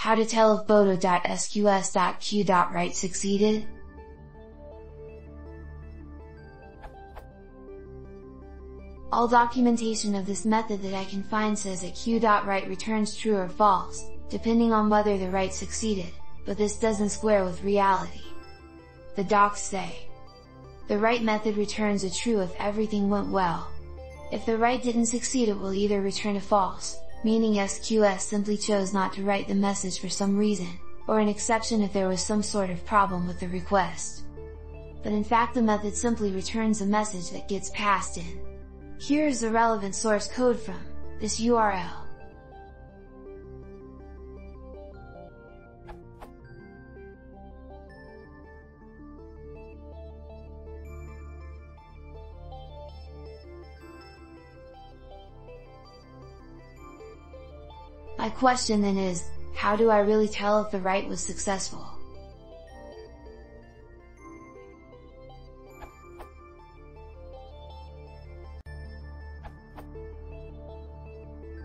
How to tell if boto.sqs.Queue.write succeeded? All documentation of this method that I can find says that Queue.write returns true or false, depending on whether the write succeeded, but this doesn't square with reality. The docs say, the write method returns a true if everything went well. If the write didn't succeed, it will either return a false, meaning SQS simply chose not to write the message for some reason, or an exception if there was some sort of problem with the request. But in fact the method simply returns a message that gets passed in. Here is the relevant source code from this URL. My question then is, how do I really tell if the write was successful?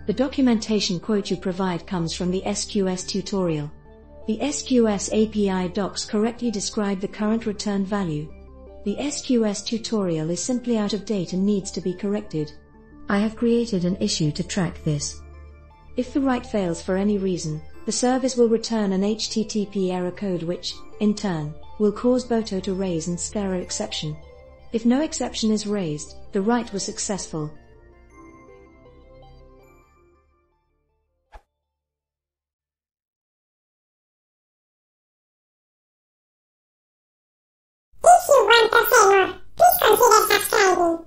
The documentation quote you provide comes from the SQS tutorial. The SQS API docs correctly describe the current return value. The SQS tutorial is simply out of date and needs to be corrected. I have created an issue to track this. If the write fails for any reason, the service will return an HTTP error code which, in turn, will cause Boto to raise an error exception. If no exception is raised, the write was successful. If you want to say more, please consider subscribing.